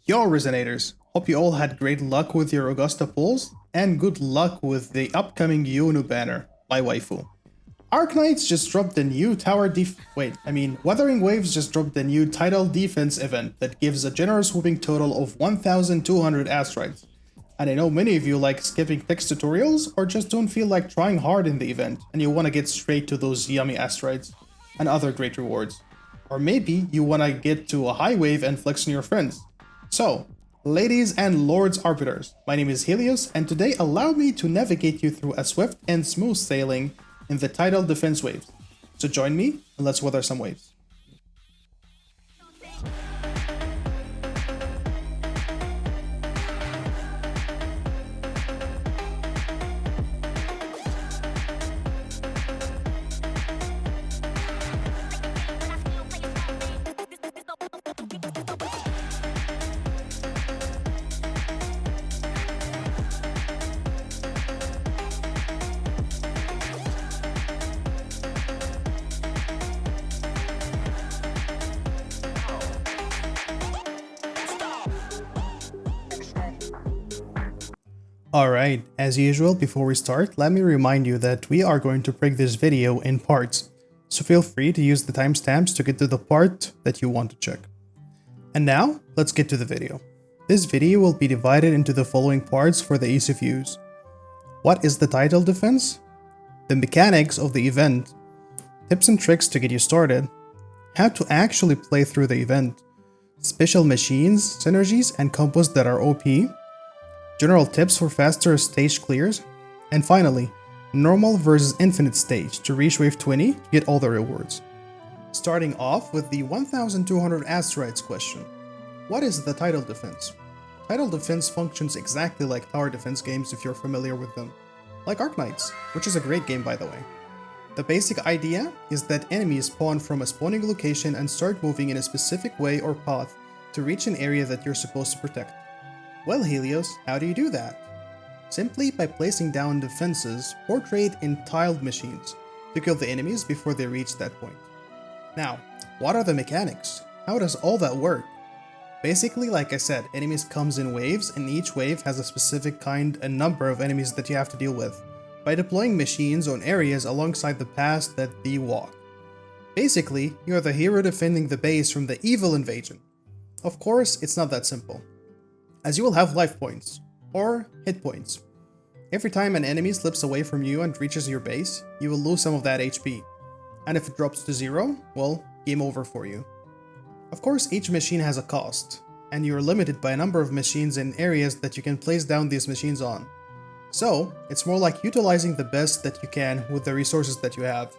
Yo Resonators, hope you all had great luck with your Augusta pulls, and good luck with the upcoming Yunu banner, my waifu. Arknights just dropped the new Wuthering Waves just dropped the new Tidal Defense event that gives a generous whooping total of 1,200 asteroids. And I know many of you like skipping text tutorials or just don't feel like trying hard in the event and you want to get straight to those yummy asteroids and other great rewards. Or maybe you want to get to a high wave and flex on your friends. So, ladies and lords arbiters, my name is Helios, and today allow me to navigate you through a swift and smooth sailing in the Tidal Defense waves. So join me and let's weather some waves. Alright, as usual, before we start, let me remind you that we are going to break this video in parts, so feel free to use the timestamps to get to the part that you want to check. And now, let's get to the video. This video will be divided into the following parts for the ease of use. What is the Tidal Defense? The mechanics of the event, tips and tricks to get you started, how to actually play through the event, special machines, synergies, and combos that are OP, general tips for faster stage clears, and finally, normal versus infinite stage to reach wave 20 to get all the rewards. Starting off with the 1200 asteroids question. What is the Tidal Defense? Tidal Defense functions exactly like tower defense games if you're familiar with them, like Arknights, which is a great game by the way. The basic idea is that enemies spawn from a spawning location and start moving in a specific way or path to reach an area that you're supposed to protect. Well, Helios, how do you do that? Simply by placing down defenses portrayed in tiled machines to kill the enemies before they reach that point. Now, what are the mechanics? How does all that work? Basically, like I said, enemies comes in waves and each wave has a specific kind and number of enemies that you have to deal with by deploying machines on areas alongside the paths that they walk. Basically, you are the hero defending the base from the evil invasion. Of course, it's not that simple, as you will have life points, or hit points. Every time an enemy slips away from you and reaches your base, you will lose some of that HP. And if it drops to 0, well, game over for you. Of course, each machine has a cost, and you are limited by a number of machines in areas that you can place down these machines on. So, it's more like utilizing the best that you can with the resources that you have.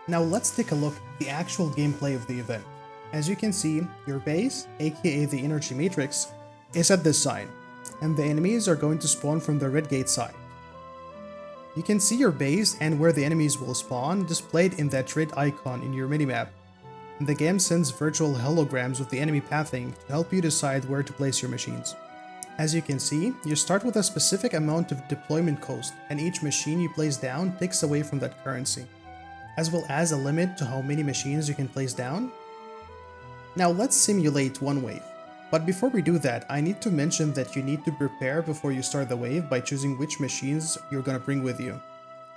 Now let's take a look at the actual gameplay of the event. As you can see, your base, aka the energy matrix, is at this side, and the enemies are going to spawn from the red gate side. You can see your base and where the enemies will spawn displayed in that red icon in your minimap, and the game sends virtual holograms with the enemy pathing to help you decide where to place your machines. As you can see, you start with a specific amount of deployment cost, and each machine you place down takes away from that currency, as well as a limit to how many machines you can place down. Now let's simulate one wave. But before we do that, I need to mention that you need to prepare before you start the wave by choosing which machines you're gonna bring with you.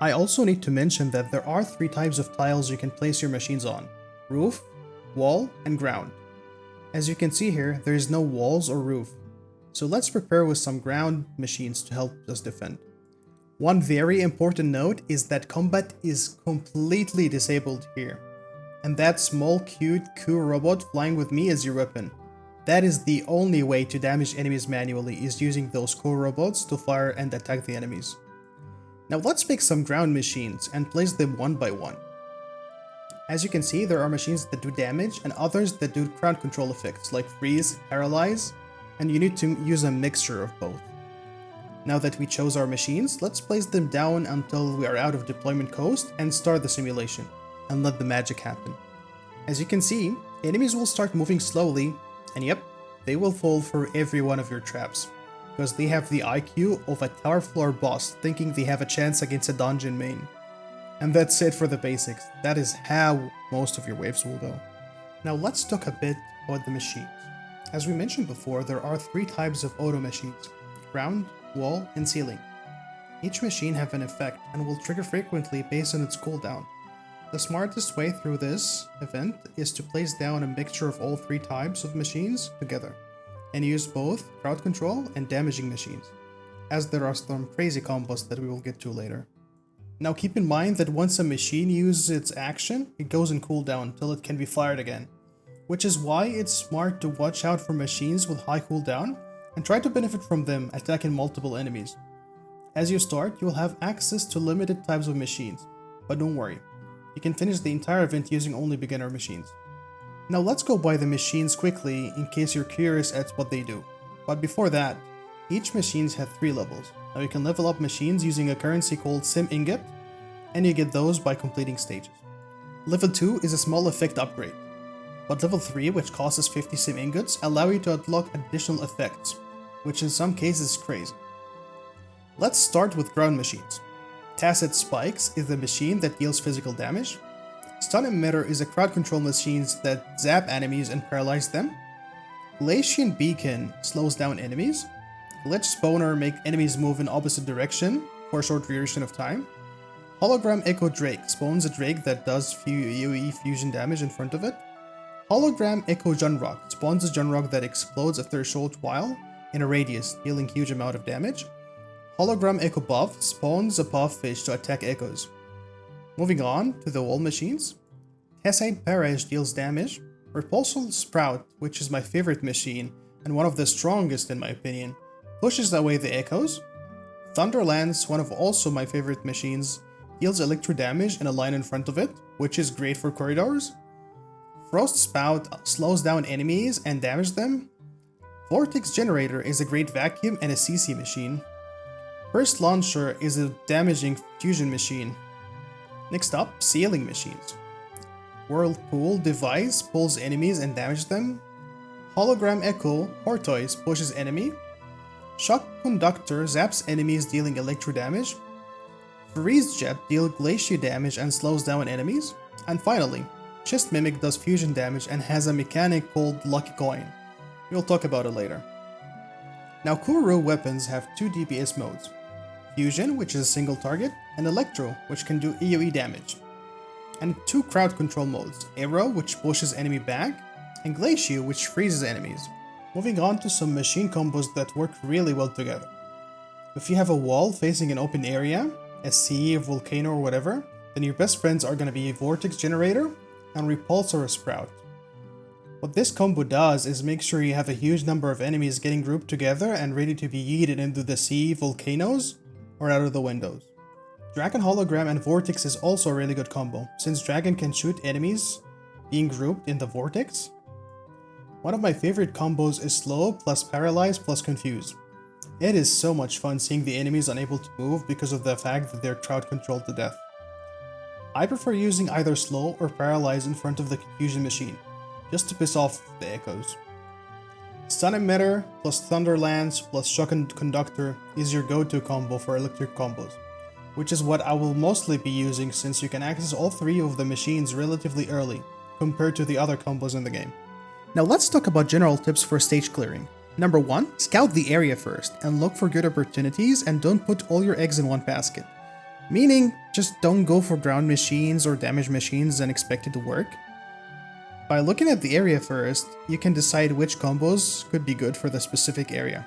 I also need to mention that there are 3 types of tiles you can place your machines on: roof, wall, and ground. As you can see here, there is no walls or roof, so let's prepare with some ground machines to help us defend. One very important note is that combat is completely disabled here, and that small cute cool robot flying with me is your weapon. That is the only way to damage enemies manually, is using those cool robots to fire and attack the enemies. Now let's make some ground machines and place them one by one. As you can see, there are machines that do damage and others that do crowd control effects like freeze, paralyze, and you need to use a mixture of both. Now that we chose our machines, let's place them down until we are out of deployment cost and start the simulation, and let the magic happen. As you can see, enemies will start moving slowly, and yep, they will fall for every one of your traps, because they have the IQ of a tower floor boss thinking they have a chance against a dungeon main. And that's it for the basics. That is how most of your waves will go. Now let's talk a bit about the machines. As we mentioned before, there are 3 types of auto machines: ground, wall, and ceiling. Each machine have an effect and will trigger frequently based on its cooldown. The smartest way through this event is to place down a mixture of all 3 types of machines together, and use both crowd control and damaging machines, as there are some crazy combos that we will get to later. Now keep in mind that once a machine uses its action, it goes in cooldown till it can be fired again, which is why it's smart to watch out for machines with high cooldown and try to benefit from them attacking multiple enemies. As you start, you will have access to limited types of machines, but don't worry, you can finish the entire event using only beginner machines. Now let's go by the machines quickly in case you're curious at what they do. But before that, each machine has 3 levels. Now you can level up machines using a currency called Sim Ingot, and you get those by completing stages. Level 2 is a small effect upgrade, but level 3, which costs 50 Sim Ingots, allow you to unlock additional effects, which in some cases is crazy. Let's start with ground machines. Tacit Spikes is the machine that deals physical damage. Stun Emitter is a crowd control machine that zap enemies and paralyze them. Glacian Beacon slows down enemies. Glitch Spawner make enemies move in opposite direction for a short duration of time. Hologram Echo Drake spawns a drake that does AoE fusion damage in front of it. Hologram Echo Junrock spawns a Junrock that explodes after a short while in a radius, dealing huge amount of damage. Hologram Echo Buff spawns a Pufffish to attack echoes. Moving on to the wall machines. Tessite Barrage deals damage. Repulsal Sprout, which is my favorite machine and one of the strongest in my opinion, pushes away the echoes. Thunderlance, one of also my favorite machines, deals electro damage in a line in front of it, which is great for corridors. Frost Spout slows down enemies and damages them. Vortex Generator is a great vacuum and a CC machine. Burst Launcher is a damaging fusion machine. Next up, Sealing machines. Whirlpool Device pulls enemies and damages them. Hologram Echo Tortoise pushes enemy. Shock Conductor zaps enemies dealing electro damage. Freeze Jet deals glacier damage and slows down enemies. And finally, Chest Mimic does fusion damage and has a mechanic called Lucky Coin. We'll talk about it later. Now Kuro weapons have 2 DPS modes. Fusion, which is a single target, and Electro, which can do AoE damage. And 2 crowd control modes, Arrow, which pushes enemy back, and Glacier, which freezes enemies. Moving on to some machine combos that work really well together. If you have a wall facing an open area, a sea, a volcano or whatever, then your best friends are going to be a Vortex Generator and Repulse or a Sprout. What this combo does is make sure you have a huge number of enemies getting grouped together and ready to be yeeted into the sea, volcanoes, or out of the windows. Dragon Hologram and Vortex is also a really good combo, since Dragon can shoot enemies being grouped in the Vortex. One of my favorite combos is Slow plus Paralyze plus Confuse. It is so much fun seeing the enemies unable to move because of the fact that they're crowd controlled to death. I prefer using either Slow or Paralyze in front of the Confusion machine, just to piss off the echoes. Stun Emitter plus Thunderlance plus Shock Conductor is your go-to combo for electric combos, which is what I will mostly be using since you can access all 3 of the machines relatively early compared to the other combos in the game. Now let's talk about general tips for stage clearing. Number 1, scout the area first and look for good opportunities and don't put all your eggs in one basket. Meaning, just don't go for ground machines or damage machines and expect it to work. By looking at the area first, you can decide which combos could be good for the specific area.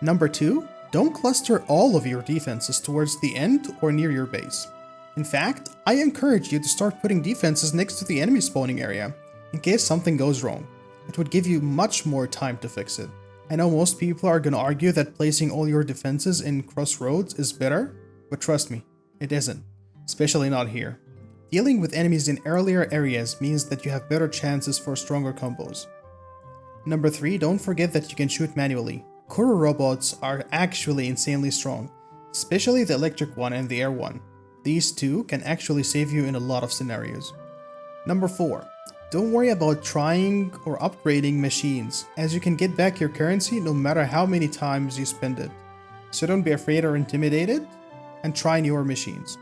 Number 2, don't cluster all of your defenses towards the end or near your base. In fact, I encourage you to start putting defenses next to the enemy spawning area, in case something goes wrong. It would give you much more time to fix it. I know most people are gonna argue that placing all your defenses in crossroads is better, but trust me, it isn't, especially not here. Dealing with enemies in earlier areas means that you have better chances for stronger combos. Number 3, don't forget that you can shoot manually. Kuro robots are actually insanely strong, especially the electric one and the air one. These two can actually save you in a lot of scenarios. Number 4, don't worry about trying or upgrading machines, as you can get back your currency no matter how many times you spend it. So don't be afraid or intimidated, and try newer machines.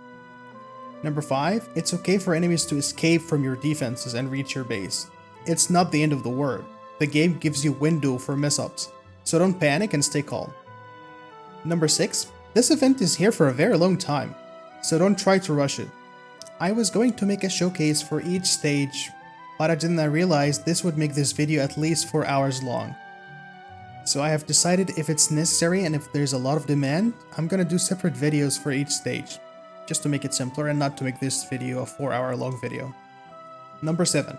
Number 5, it's okay for enemies to escape from your defenses and reach your base. It's not the end of the world. The game gives you window for mess-ups, so don't panic and stay calm. Number 6. This event is here for a very long time, so don't try to rush it. I was going to make a showcase for each stage, but I didn't realize this would make this video at least 4 hours long. So I have decided if it's necessary and if there's a lot of demand, I'm gonna do separate videos for each stage, just to make it simpler and not to make this video a 4-hour long video. Number 7.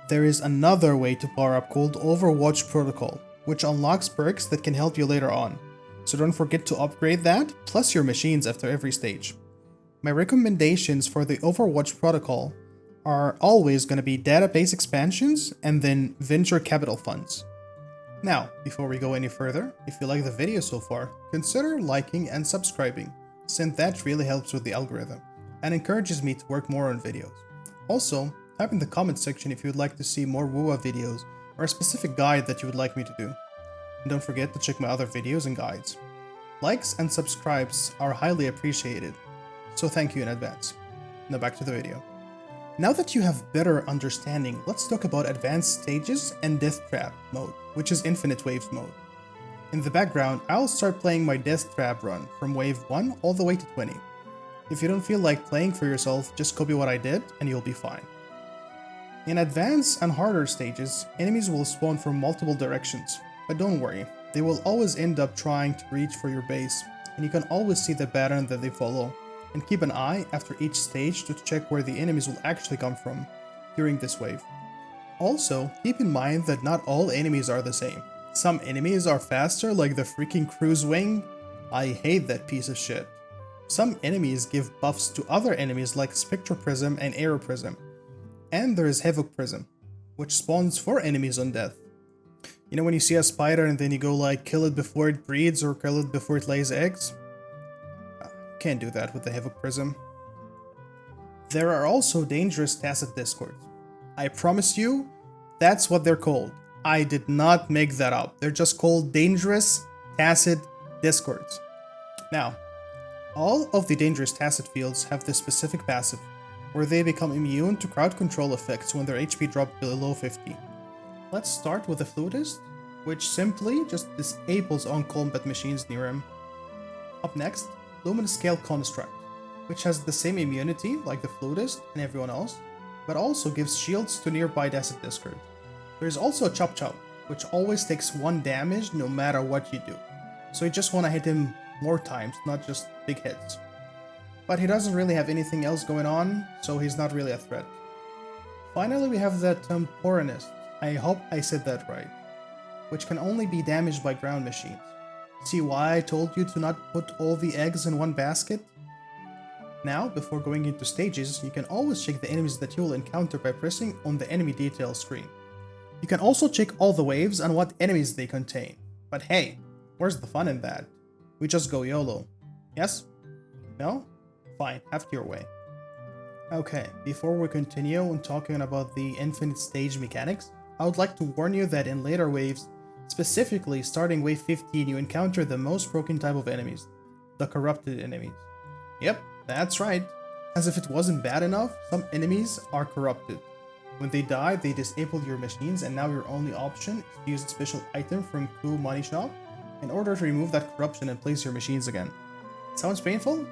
There is another way to power up called Overwatch Protocol, which unlocks perks that can help you later on. So don't forget to upgrade that, plus your machines after every stage. My recommendations for the Overwatch Protocol are always going to be database expansions and then venture capital funds. Now, before we go any further, if you like the video so far, consider liking and subscribing, since that really helps with the algorithm and encourages me to work more on videos. Also, type in the comment section if you would like to see more Wuwa videos or a specific guide that you would like me to do. And don't forget to check my other videos and guides. Likes and subscribes are highly appreciated, so thank you in advance. Now back to the video. Now that you have better understanding, let's talk about advanced stages and Deathtrap mode, which is infinite waves mode. In the background, I'll start playing my Deathtrap run from wave 1 all the way to 20. If you don't feel like playing for yourself, just copy what I did and you'll be fine. In advanced and harder stages, enemies will spawn from multiple directions, but don't worry, they will always end up trying to reach for your base, and you can always see the pattern that they follow, and keep an eye after each stage to check where the enemies will actually come from during this wave. Also, keep in mind that not all enemies are the same. Some enemies are faster, like the freaking Cruise Wing. I hate that piece of shit. Some enemies give buffs to other enemies like Spectre Prism and Arrow Prism. And there is Havoc Prism, which spawns 4 enemies on death. You know when you see a spider and then you go like kill it before it breeds or kill it before it lays eggs? Can't do that with the Havoc Prism. There are also dangerous tacit discords. I promise you, that's what they're called. I did not make that up. They're just called dangerous tacit discords. Now, all of the dangerous tacit fields have this specific passive, where they become immune to crowd control effects when their HP drops below 50. Let's start with the Flutist, which simply just disables on-combat machines near him. Up next, Luminous Scale Construct, which has the same immunity like the Flutist and everyone else, but also gives shields to nearby Tacit Discord. There is also a Chop Chop, which always takes 1 damage no matter what you do, so you just want to hit him more times, not just big hits. But he doesn't really have anything else going on, so he's not really a threat. Finally, we have the Temporinist, I hope I said that right, which can only be damaged by ground machines. See why I told you to not put all the eggs in one basket? Now, before going into stages, you can always check the enemies that you will encounter by pressing on the enemy detail screen. You can also check all the waves and what enemies they contain. But hey, where's the fun in that? We just go YOLO. Yes? No? Fine, have it your way. Okay, before we continue on talking about the infinite stage mechanics, I would like to warn you that in later waves, specifically starting wave 15, you encounter the most broken type of enemies, the corrupted enemies. Yep, that's right. As if it wasn't bad enough, some enemies are corrupted. When they die, they disable your machines, and now your only option is to use a special item from Cool Money Shop in order to remove that corruption and place your machines again. Sounds painful?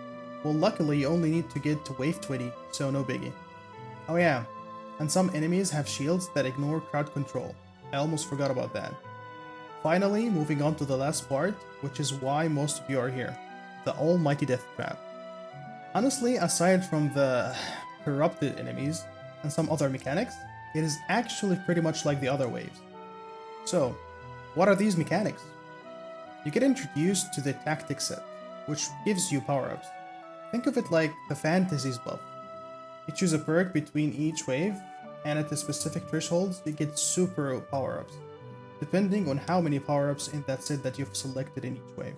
Well, luckily you only need to get to wave 20, so no biggie. Oh yeah, and some enemies have shields that ignore crowd control. I almost forgot about that. Finally, moving on to the last part, which is why most of you are here, the almighty Deathtrap. Honestly, aside from the corrupted enemies and some other mechanics, it is actually pretty much like the other waves. So, what are these mechanics? You get introduced to the tactic set, which gives you power-ups. Think of it like the Fantasies buff. You choose a perk between each wave, and at the specific thresholds, you get super power-ups, depending on how many power-ups in that set that you've selected in each wave.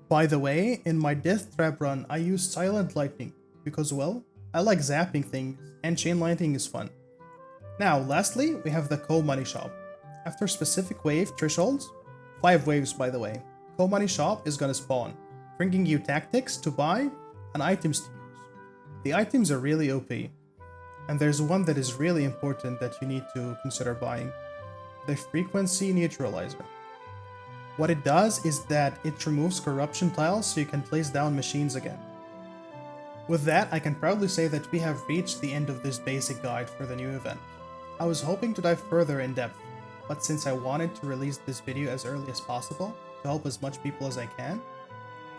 By the way, in my Deathtrap run, I use Silent Lightning, because well, I like zapping things, and Chain Lightning is fun. Now, lastly, we have the Coal Money Shop. After specific wave thresholds, 5 waves by the way, Coal Money Shop is gonna spawn, bringing you tactics to buy and items to use. The items are really OP, and there's one that is really important that you need to consider buying. the frequency neutralizer. What it does is that it removes corruption tiles so you can place down machines again. With that, I can proudly say that we have reached the end of this basic guide for the new event. I was hoping to dive further in depth, but since I wanted to release this video as early as possible to help as much people as I can,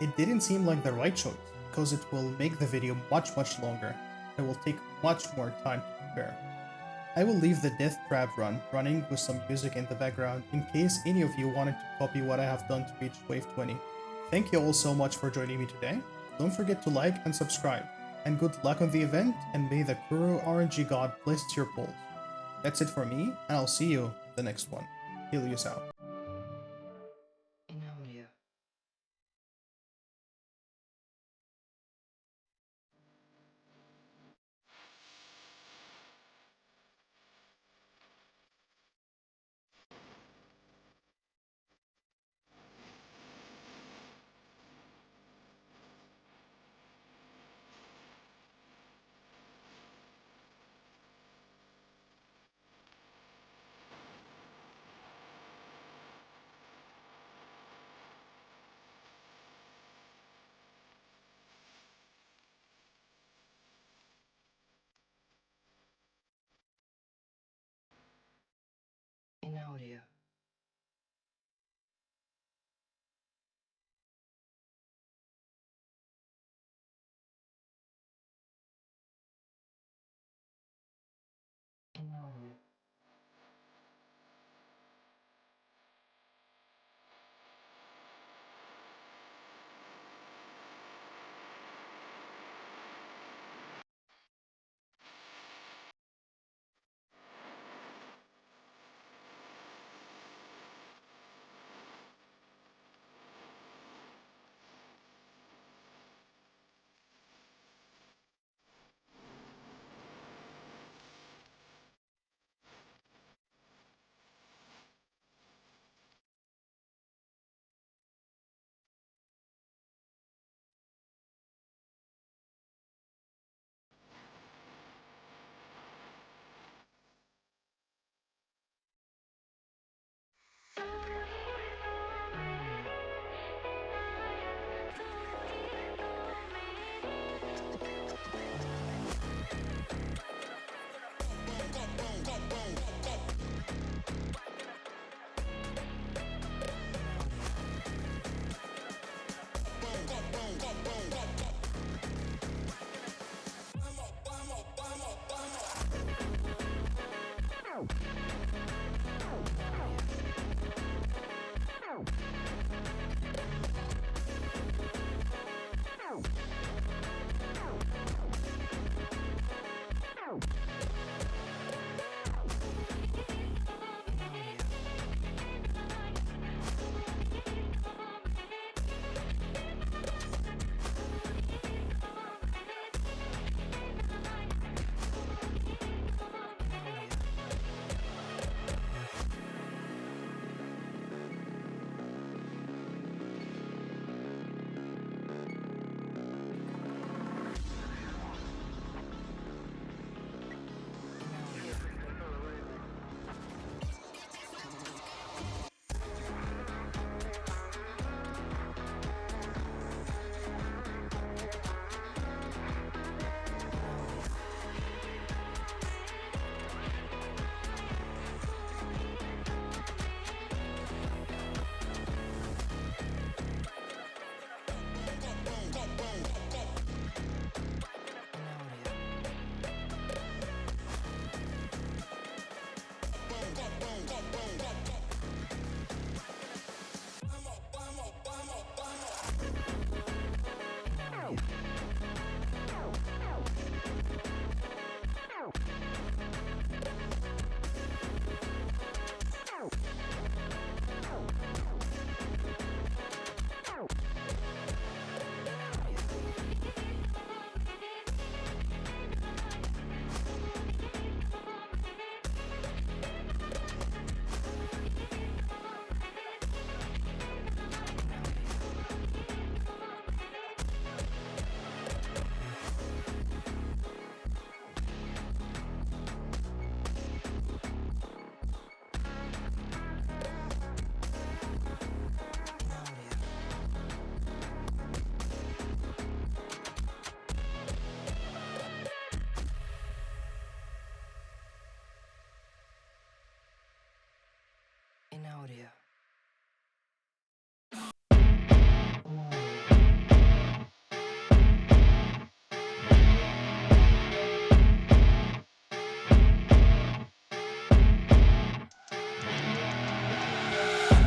it didn't seem like the right choice because it will make the video much longer. It will take much more time to prepare. I will leave the Deathtrap run running with some music in the background in case any of you wanted to copy what I have done to reach wave 20. Thank you all so much for joining me today. Don't forget to like and subscribe, and good luck on the event, and may the Kuro RNG god bless your polls. That's it for me, and I'll see you in the next one. Helios out. In audio. In audio.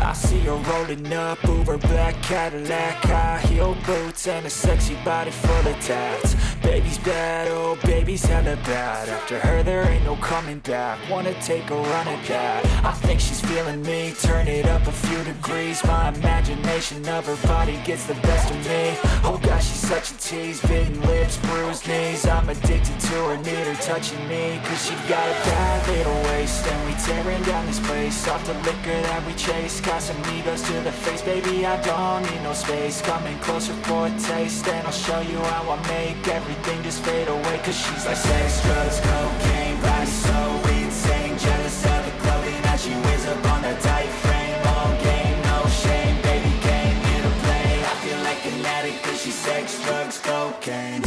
I see her rolling up, Uber black Cadillac, high heel boots and a sexy body full of tats. Baby's bad, oh baby's hella bad. After her there ain't no coming back. Wanna take a run at that. I think she's feeling me, turn it up a few degrees. My imagination of her body gets the best of me. Oh gosh, she's such a tease, bitten lips, bruised knees. I'm addicted to her, need her touching me, cause she got a bad little waist. And we tearing down this place, off the liquor that we chase. Got some egos to the face, baby I don't need no space. Coming closer for a taste, and I'll show you how I make everything just fade away. Cause she's like sex, drugs, cocaine, body so insane. Jealous of the clothing that she wears up on that tight frame. All game, no shame, baby came here to play. I feel like an addict cause she's sex, drugs, cocaine.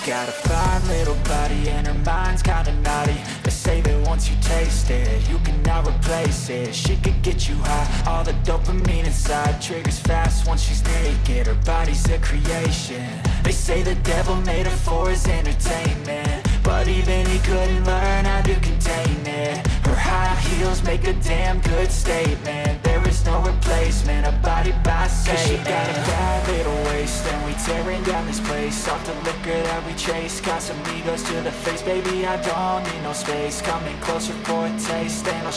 Got a fine little body and her mind's kinda naughty. They say that once you taste it, you cannot replace it. She could get you high, all the dopamine inside triggers fast once she's naked. Her body's a creation. They say the devil made her for his entertainment, but even he couldn't learn how to contain it. Her high heels make a damn good statement. There is no replacement, a body by Satan. Cause she got a bad little waist, and we tearing down this place. Off the liquor that we chase, got some egos to the face. Baby, I don't need no space. Coming closer for a taste, and I'll